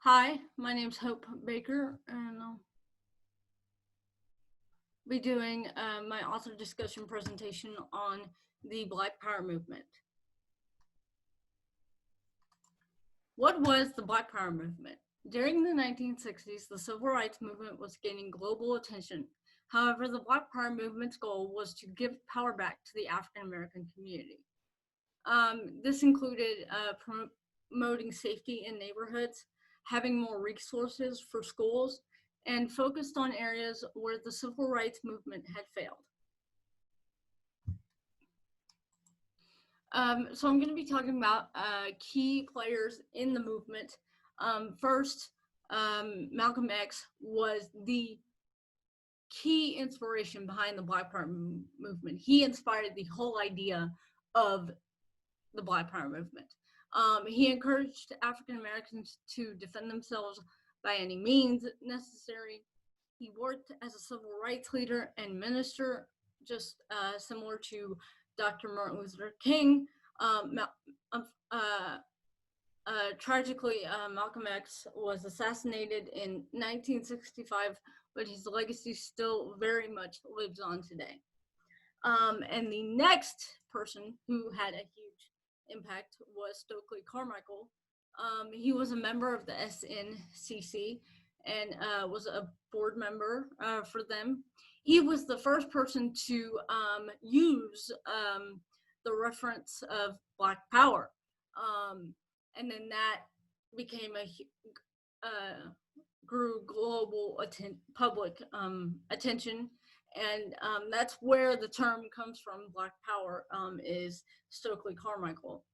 Hi, my name's Hope Baker, and I'll be doing my author discussion presentation on the Black Power movement. What was the Black Power movement? During the 1960s, the civil rights movement was gaining global attention. However, the Black Power movement's goal was to give power back to the African American community. This included promoting safety in neighborhoods, having more resources for schools, and focused on areas where the civil rights movement had failed. So I'm going to be talking about key players in the movement. First, Malcolm X was the key inspiration behind the Black Power movement. He inspired the whole idea of the Black Power movement. He encouraged African Americans to defend themselves by any means necessary. He worked as a civil rights leader and minister, just similar to Dr. Martin Luther King. Tragically, Malcolm X was assassinated in 1965, but his legacy still very much lives on today. And the next person who had a huge impact was Stokely Carmichael. He was a member of the SNCC and was a board member for them. He was the first person to use the reference of Black Power. And then that became grew global public attention. And that's where the term comes from, Black Power, is Stokely Carmichael.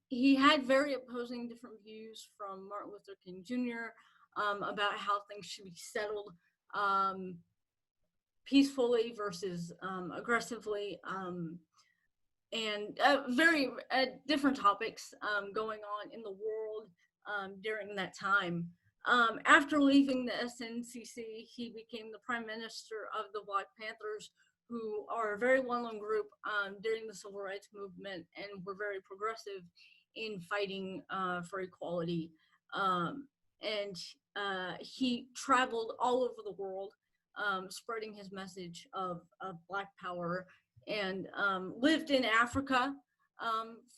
He had very opposing different views from Martin Luther King Jr. About how things should be settled peacefully versus aggressively, and very different topics going on in the world during that time. After leaving the SNCC, he became the prime minister of the Black Panthers, who are a very well-known group during the civil rights movement and were very progressive in fighting for equality. And he traveled all over the world, spreading his message of Black Power, and lived in Africa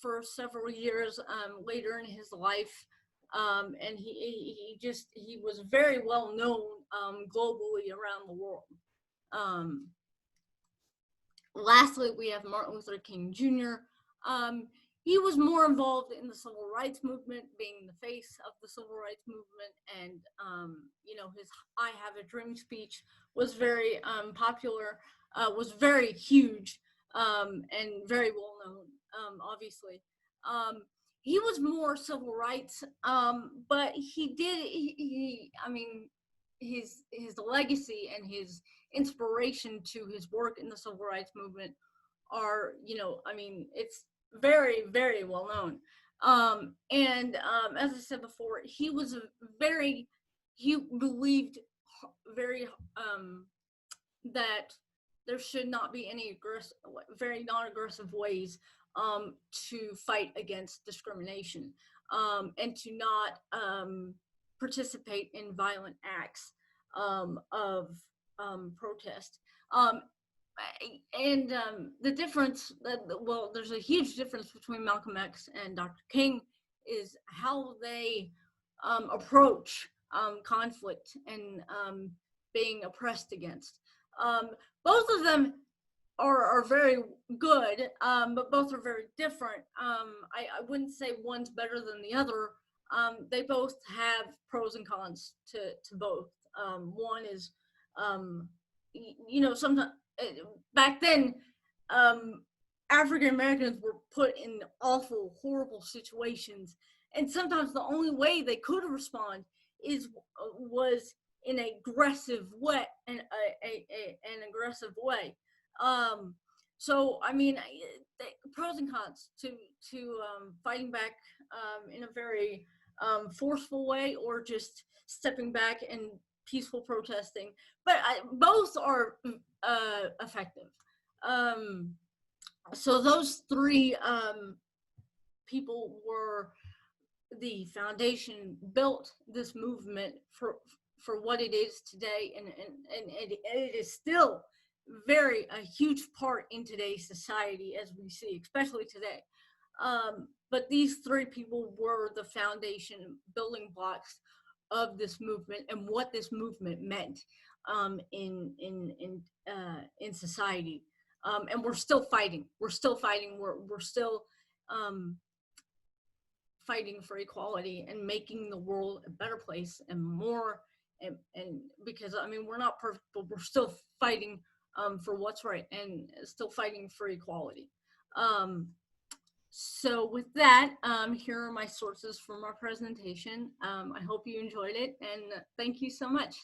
for several years later in his life. And he was very well known globally around the world. Lastly, we have Martin Luther King Jr. He was more involved in the civil rights movement, being the face of the civil rights movement, and his "I Have a Dream" speech was very popular, was very huge, and very well known. Obviously, he was more civil rights, but his legacy and his inspiration to his work in the civil rights movement are, it's very, very well known. And as I said before, he believed very that there should not be any very non-aggressive ways to fight against discrimination, and to not participate in violent acts of protest. And the difference, there's a huge difference between Malcolm X and Dr. King, is how they approach conflict and being oppressed against. Both of them are very good, but both are very different. I wouldn't say one's better than the other. They both have pros and cons to both. One is, sometimes back then, African Americans were put in awful, horrible situations, and sometimes the only way they could respond was in an aggressive way, an aggressive way. So pros and cons to fighting back in a very forceful way, or just stepping back and peaceful protesting. But both are effective. So those three people were the foundation built this movement for what it is today, and it is still very a huge part in today's society as we see, especially today. But these three people were the foundation building blocks of this movement and what this movement meant in society. And we're still fighting. We're still fighting. We're still um, fighting for equality and making the world a better place and more. And because I mean, we're not perfect, but we're still fighting for what's right and still fighting for equality. Um, so with that, here are my sources for my presentation. I hope you enjoyed it, and thank you so much.